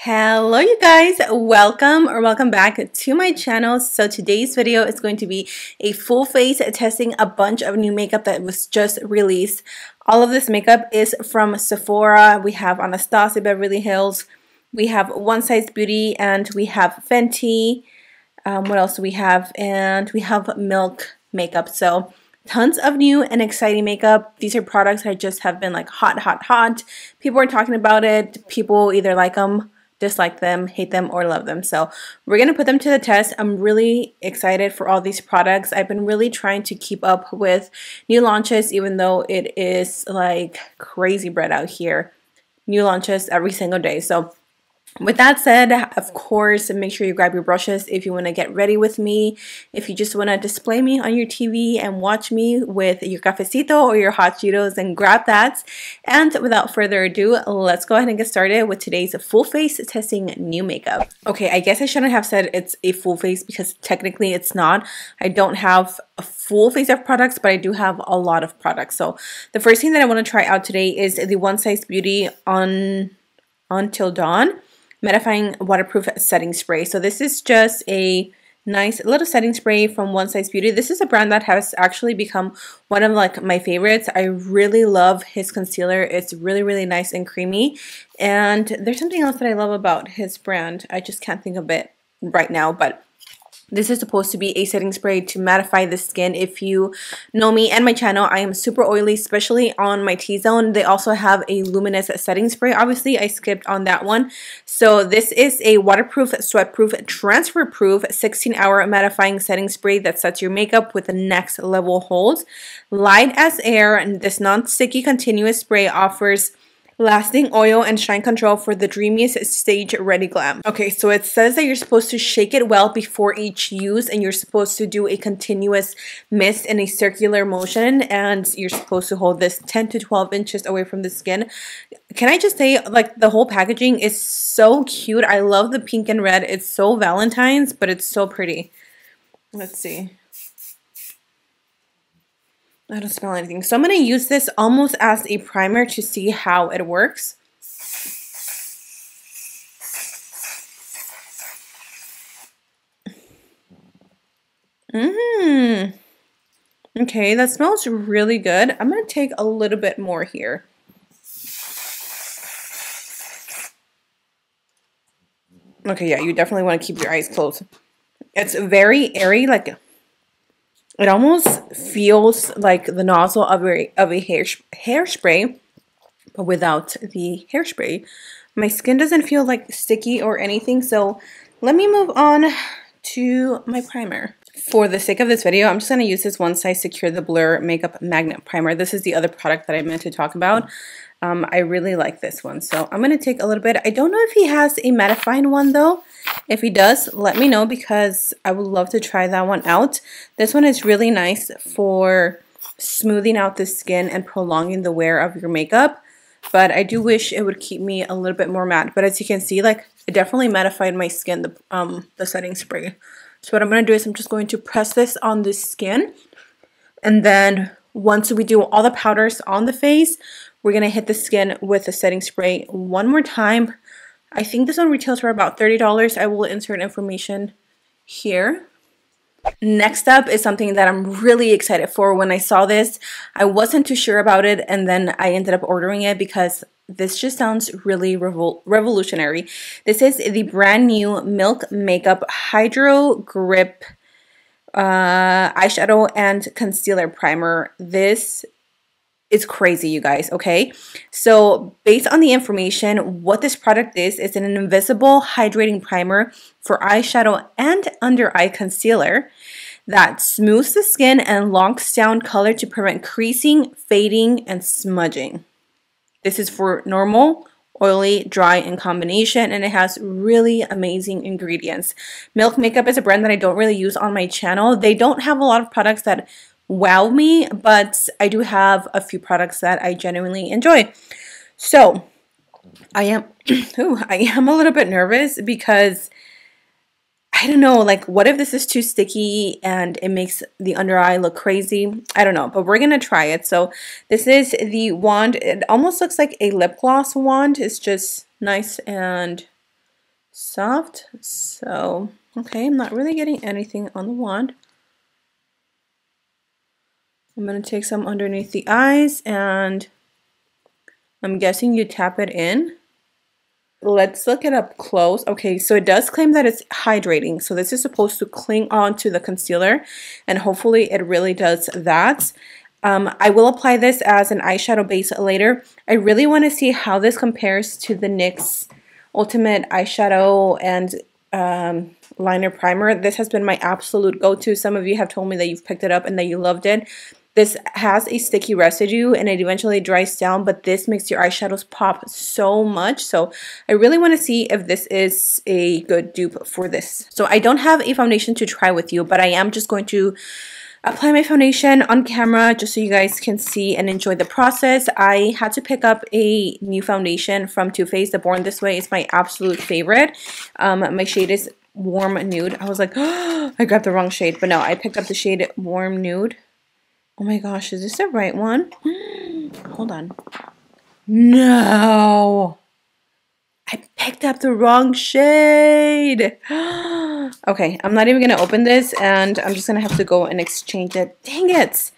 Hello you guys, welcome back to my channel. So today's video is going to be a full face testing a bunch of new makeup that was just released. All of this makeup is from Sephora. We have Anastasia Beverly Hills, we have NYX Beauty, and we have Fenty. What else do we have? And we have Milk makeup. So tons of new and exciting makeup. These are products that just have been like hot. People are talking about it. People either like them, dislike them, hate them, or love them. So we're going to put them to the test. I'm really excited for all these products. I've been really trying to keep up with new launches, even though it is like crazy bread out here. New launches every single day. So with that said, of course, make sure you grab your brushes if you want to get ready with me. If you just want to display me on your TV and watch me with your cafecito or your hot Cheetos, then grab that. And without further ado, let's go ahead and get started with today's full face testing new makeup. Okay, I guess I shouldn't have said it's a full face because technically it's not. I don't have a full face of products, but I do have a lot of products. So the first thing that I want to try out today is the NYX Beauty Until Dawn Mattifying Waterproof Setting Spray. So this is just a nice little setting spray from NYX Beauty. This is a brand that has actually become one of like my favorites. I really love his concealer. It's really nice and creamy. And there's something else that I love about his brand. I just can't think of it right now, but this is supposed to be a setting spray to mattify the skin. If you know me and my channel, I am super oily, especially on my T-zone. They also have a luminous setting spray. Obviously, I skipped on that one. So this is a waterproof, sweat-proof, transfer-proof 16-hour mattifying setting spray that sets your makeup with the next level hold. Light as air, and this non-sticky continuous spray offers lasting oil and shine control for the dreamiest stage ready glam. Okay, so it says that you're supposed to shake it well before each use, and you're supposed to do a continuous mist in a circular motion, and you're supposed to hold this 10 to 12 inches away from the skin. Can I just say, like, the whole packaging is so cute. I love the pink and red. It's so Valentine's, but it's so pretty. Let's see. I don't smell anything. So I'm going to use this almost as a primer to see how it works. Okay, that smells really good. I'm going to take a little bit more here. Okay, yeah, you definitely want to keep your eyes closed. It's very airy, like it almost feels like the nozzle of a hairspray, but without the hairspray. My skin doesn't feel like sticky or anything, so let me move on to my primer. For the sake of this video, I'm just going to use this One Size Secure the Blur Makeup Magnet Primer. This is the other product that I meant to talk about. I really like this one, so I'm going to take a little bit. I don't know if he has a mattifying one though. If he does, let me know because I would love to try that one out. This one is really nice for smoothing out the skin and prolonging the wear of your makeup, but I do wish it would keep me a little bit more matte. But as you can see, like, it definitely mattified my skin, the setting spray. So what I'm going to do is I'm just going to press this on the skin, and then once we do all the powders on the face, we're going to hit the skin with the setting spray one more time. I think this one retails for about $30. I will insert information here. Next up is something that I'm really excited for. When I saw this, I wasn't too sure about it, and then I ended up ordering it because this just sounds really revolutionary. This is the brand new Milk Makeup Hydro Grip eyeshadow and concealer primer. This is crazy, you guys, okay? So based on the information, what this product is an invisible hydrating primer for eyeshadow and under eye concealer that smooths the skin and locks down color to prevent creasing, fading, and smudging. This is for normal, oily, dry, in combination, and it has really amazing ingredients. Milk Makeup is a brand that I don't really use on my channel. They don't have a lot of products that wow me, but I do have a few products that I genuinely enjoy. So I am a little bit nervous because I don't know, like, what if this is too sticky and it makes the under eye look crazy? I don't know, but we're gonna try it. So this is the wand. It almost looks like a lip gloss wand. It's just nice and soft. So, okay, I'm not really getting anything on the wand. I'm going to take some underneath the eyes, and I'm guessing you tap it in. Let's look it up close. Okay, so it does claim that it's hydrating. So this is supposed to cling on to the concealer, and hopefully it really does that. I will apply this as an eyeshadow base later. I really want to see how this compares to the NYX Ultimate Eyeshadow and Liner Primer. This has been my absolute go-to. Some of you have told me that you've picked it up and that you loved it. This has a sticky residue and it eventually dries down, but this makes your eyeshadows pop so much. So I really want to see if this is a good dupe for this. So I don't have a foundation to try with you, but I am just going to apply my foundation on camera just so you guys can see and enjoy the process. I had to pick up a new foundation from Too Faced. The Born This Way is my absolute favorite. My shade is Warm Nude. I was like, oh, I grabbed the wrong shade, but no, I picked up the shade Warm Nude. Oh my gosh, is this the right one? Hold on. No! I picked up the wrong shade. Okay, I'm not even going to open this, and I'm just going to have to go and exchange it. Dang it!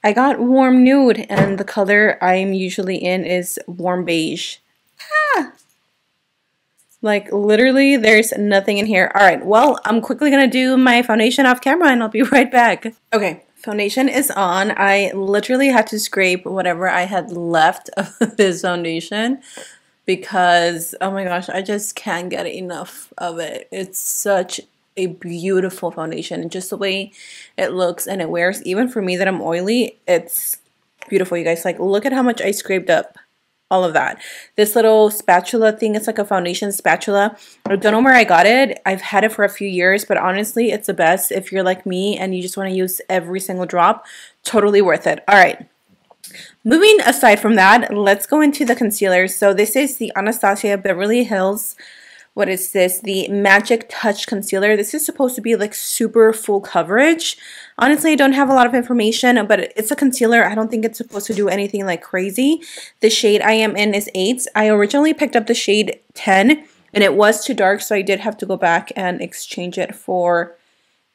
I got Warm Nude, and the color I'm usually in is Warm Beige. Ah! Like, literally, there's nothing in here. Alright, well, I'm quickly going to do my foundation off camera, and I'll be right back. Okay, foundation is on. I literally had to scrape whatever I had left of this foundation, because, oh my gosh, I just can't get enough of it. It's such a beautiful foundation. And just the way it looks and it wears, even for me that I'm oily, it's beautiful, you guys. Like, look at how much I scraped up all of that. This little spatula thing, it's like a foundation spatula. I don't know where I got it. I've had it for a few years, but honestly, it's the best if you're like me and you just want to use every single drop. Totally worth it. All right. Moving aside from that, let's go into the concealers. So this is the Anastasia Beverly Hills, what is this? The Magic Touch Concealer. This is supposed to be like super full coverage. Honestly, I don't have a lot of information, but it's a concealer. I don't think it's supposed to do anything like crazy. The shade I am in is 8. I originally picked up the shade 10, and it was too dark, so I did have to go back and exchange it for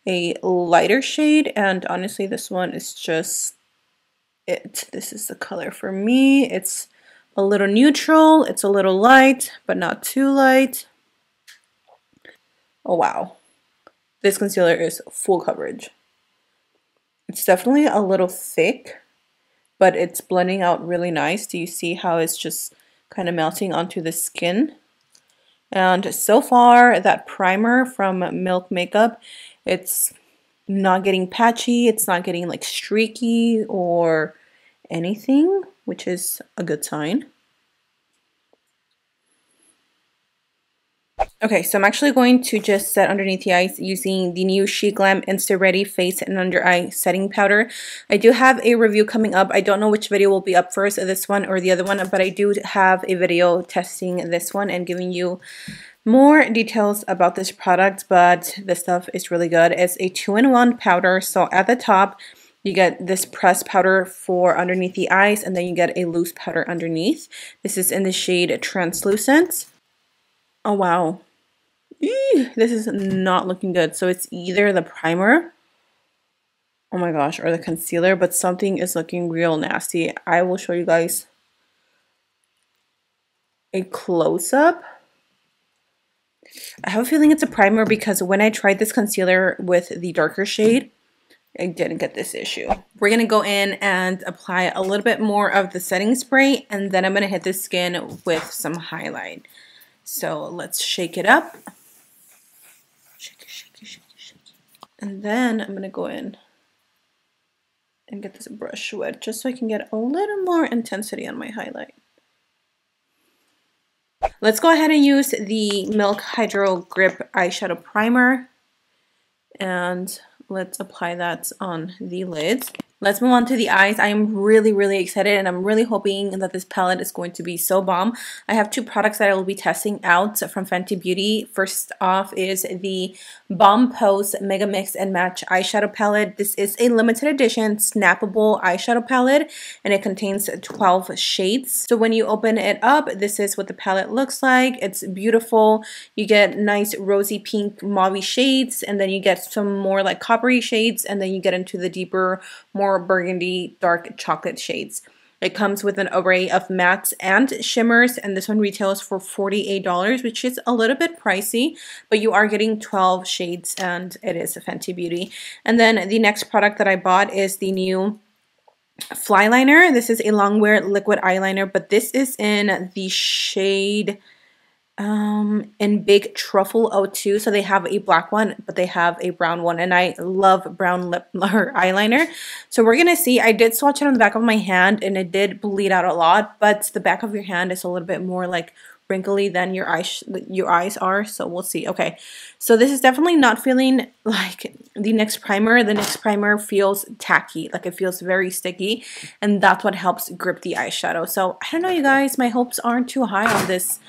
a lighter shade. And honestly, this one is just it. This is the color for me. It's a little neutral, it's a little light, but not too light. Oh wow, this concealer is full coverage. It's definitely a little thick, but it's blending out really nice. Do you see how it's just kind of melting onto the skin? And so far, that primer from Milk Makeup, it's not getting patchy, it's not getting like streaky or anything, which is a good sign. Okay, so I'm actually going to just set underneath the eyes using the new She Glam Insta Ready Face and Under Eye Setting Powder. I do have a review coming up. I don't know which video will be up first, this one or the other one, but I do have a video testing this one and giving you more details about this product, but the stuff is really good. It's a 2-in-1 powder, so at the top, you get this pressed powder for underneath the eyes, and then you get a loose powder underneath. This is in the shade Translucent. Oh wow. Eee, this is not looking good. So it's either the primer, oh my gosh, or the concealer, but something is looking real nasty. I will show you guys a close-up. I have a feeling it's a primer because when I tried this concealer with the darker shade, I didn't get this issue. We're going to go in and apply a little bit more of the setting spray, and then I'm going to hit the skin with some highlight. So let's shake it up. Shake it, shake it, shake it, shake it. And then I'm going to go in and get this brush wet just so I can get a little more intensity on my highlight. Let's go ahead and use the Milk Hydro Grip Eyeshadow Primer. And let's apply that on the lids. Let's move on to the eyes. I am really excited, and I'm really hoping that this palette is going to be so bomb. I have two products that I will be testing out from Fenty Beauty. First off is the Bomb Pose Mega Mix and Match eyeshadow palette. This is a limited edition snappable eyeshadow palette, and it contains 12 shades. So when you open it up, this is what the palette looks like. It's beautiful. You get nice rosy pink mauve shades, and then you get some more like coppery shades, and then you get into the deeper, more burgundy dark chocolate shades. It comes with an array of mattes and shimmers, and this one retails for $48, which is a little bit pricey, but you are getting 12 shades, and it is a Fenty Beauty. And then the next product that I bought is the new Fly Liner. This is a longwear liquid eyeliner, but this is in the shade in Big Truffle 02. So they have a black one, but they have a brown one, and I love brown lip eyeliner. So we're gonna see. I did swatch it on the back of my hand, and it did bleed out a lot, but the back of your hand is a little bit more like wrinkly than your eyes are, so we'll see. Okay, so this is definitely not feeling like the NYX primer. The NYX primer feels tacky, like it feels very sticky, and that's what helps grip the eyeshadow. So I don't know, you guys, my hopes aren't too high on this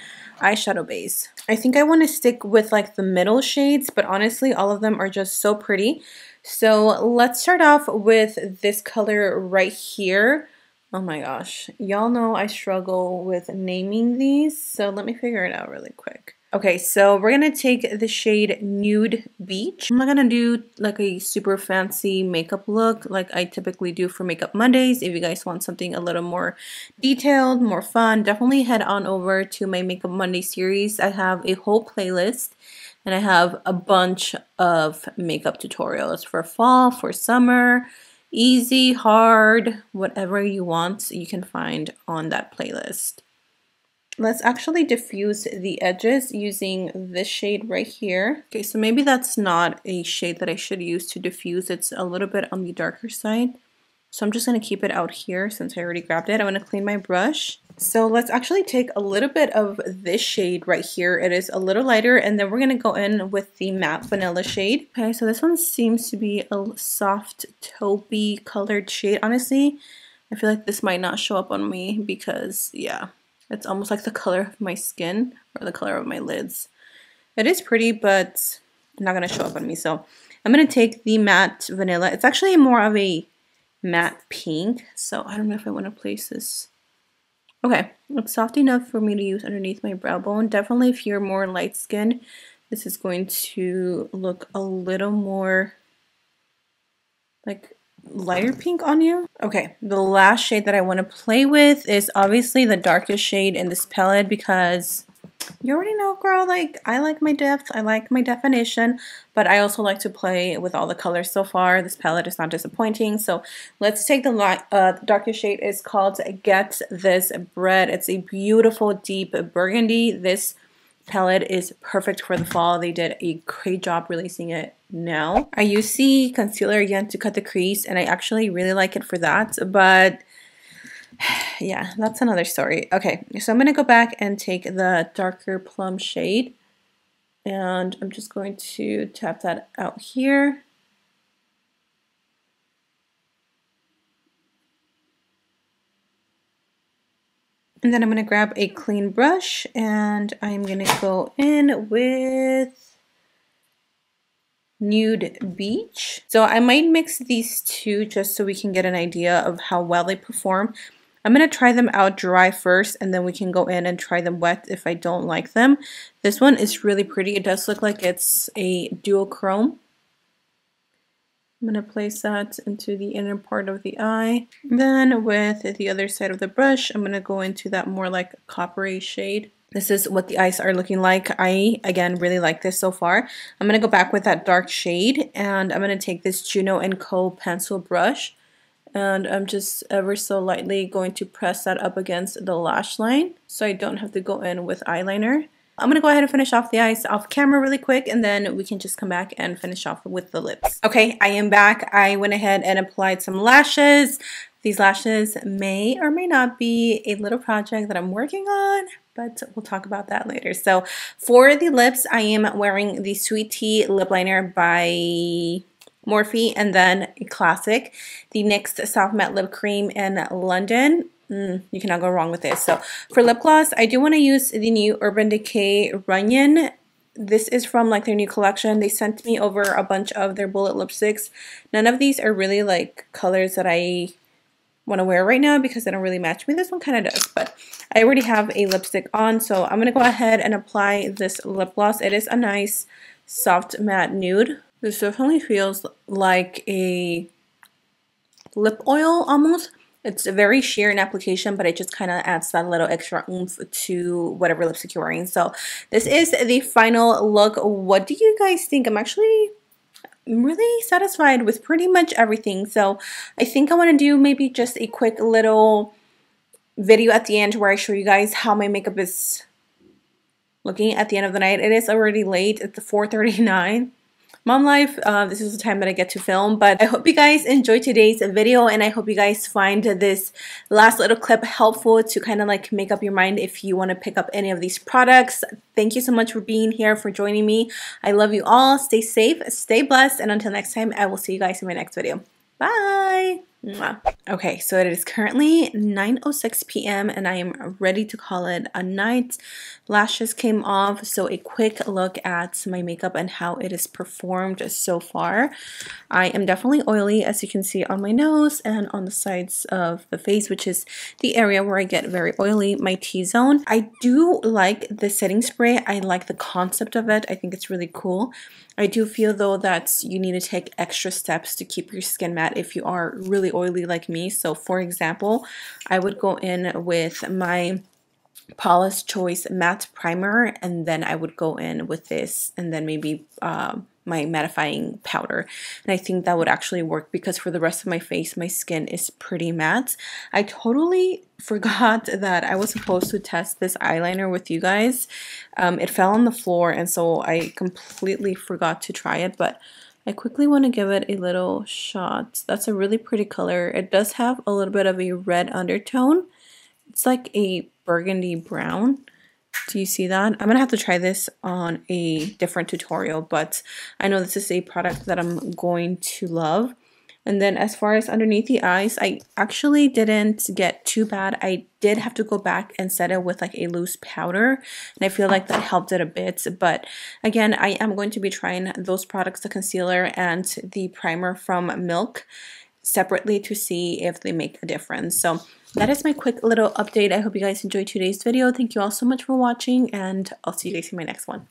eyeshadow base. I think I want to stick with like the middle shades, but honestly all of them are just so pretty. So let's start off with this color right here. Oh my gosh, y'all know I struggle with naming these, so let me figure it out really quick. Okay, so we're gonna take the shade Nude Beach. I'm not gonna do like a super fancy makeup look like I typically do for Makeup Mondays. If you guys want something a little more detailed, more fun, definitely head on over to my Makeup Monday series. I have a whole playlist, and I have a bunch of makeup tutorials for fall, for summer, easy, hard, whatever you want, you can find on that playlist. Let's actually diffuse the edges using this shade right here. Okay, so maybe that's not a shade that I should use to diffuse. It's a little bit on the darker side. So I'm just going to keep it out here since I already grabbed it. I'm going to clean my brush. So let's actually take a little bit of this shade right here. It is a little lighter, and then we're going to go in with the matte vanilla shade. Okay, so this one seems to be a soft taupey colored shade. Honestly, I feel like this might not show up on me because, yeah, it's almost like the color of my skin or the color of my lids. It is pretty, but not going to show up on me. So I'm going to take the matte vanilla. It's actually more of a matte pink, so I don't know if I want to place this. Okay, it's soft enough for me to use underneath my brow bone. Definitely if you're more light skinned, this is going to look a little more like lighter pink on you. Okay, the last shade that I want to play with is obviously the darkest shade in this palette because you already know, girl, like I like my depth, I like my definition, but I also like to play with all the colors. So far this palette is not disappointing. So let's take the darkest shade. It's called Get This Bread. It's a beautiful deep burgundy. This palette is perfect for the fall. They did a great job releasing it now. I use the concealer again to cut the crease, and I actually really like it for that, but yeah, that's another story. Okay, so I'm going to go back and take the darker plum shade, and I'm just going to tap that out here. And then I'm going to grab a clean brush, and I'm going to go in with Nude Beach. So I might mix these two just so we can get an idea of how well they perform. I'm going to try them out dry first, and then we can go in and try them wet if I don't like them. This one is really pretty. It does look like it's a duochrome. I'm going to place that into the inner part of the eye. Then with the other side of the brush, I'm going to go into that more like coppery shade. This is what the eyes are looking like. I, again, really like this so far. I'm going to go back with that dark shade, and I'm going to take this Juno & Co. pencil brush. And I'm just ever so lightly going to press that up against the lash line so I don't have to go in with eyeliner. I'm going to go ahead and finish off the eyes off camera really quick, and then we can just come back and finish off with the lips. Okay, I am back. I went ahead and applied some lashes. These lashes may or may not be a little project that I'm working on, but we'll talk about that later. So for the lips, I am wearing the Sweet Tea lip liner by Morphe, and then a classic, the NYX Soft Matte Lip Cream in London. You cannot go wrong with this. So for lip gloss, I do want to use the new Urban Decay Runyon. This is from like their new collection. They sent me over a bunch of their bullet lipsticks. None of these are really like colors that I want to wear right now because they don't really match me. This one kind of does, but I already have a lipstick on, so I'm going to go ahead and apply this lip gloss. It is a nice soft matte nude. This definitely feels like a lip oil almost. It's very sheer in application, but it just kind of adds that little extra oomph to whatever lipstick you're wearing. So this is the final look. What do you guys think? I'm really satisfied with pretty much everything. So I think I want to do maybe just a quick little video at the end where I show you guys how my makeup is looking at the end of the night. It is already late. It's 4:39. Mom life, this is the time that I get to film, but I hope you guys enjoyed today's video, and I hope you guys find this last little clip helpful to kind of like make up your mind if you want to pick up any of these products. Thank you so much for being here, for joining me. I love you all. Stay safe, stay blessed, and until next time, I will see you guys in my next video. Bye! Mwah. Okay, so it is currently 9:06 p.m. and I am ready to call it a night. Lashes came off, so a quick look at my makeup and how it is performed so far. I am definitely oily, as you can see on my nose and on the sides of the face, which is the area where I get very oily, my T-zone. I do like the setting spray. I like the concept of it. I think it's really cool. I do feel though that you need to take extra steps to keep your skin matte if you are really oily like me. So for example, I would go in with my Paula's Choice matte primer, and then I would go in with this, and then maybe my mattifying powder, and I think that would actually work because for the rest of my face my skin is pretty matte. I totally forgot that I was supposed to test this eyeliner with you guys. It fell on the floor, and so I completely forgot to try it, but I quickly want to give it a little shot. That's a really pretty color. It does have a little bit of a red undertone. It's like a burgundy brown. Do you see that? I'm gonna have to try this on a different tutorial, but I know this is a product that I'm going to love. And then as far as underneath the eyes, I actually didn't get too bad. I did have to go back and set it with like a loose powder, and I feel like that helped it a bit. But again, I am going to be trying those products, the concealer and the primer from Milk, separately to see if they make a difference. So that is my quick little update. I hope you guys enjoyed today's video. Thank you all so much for watching, and I'll see you guys in my next one.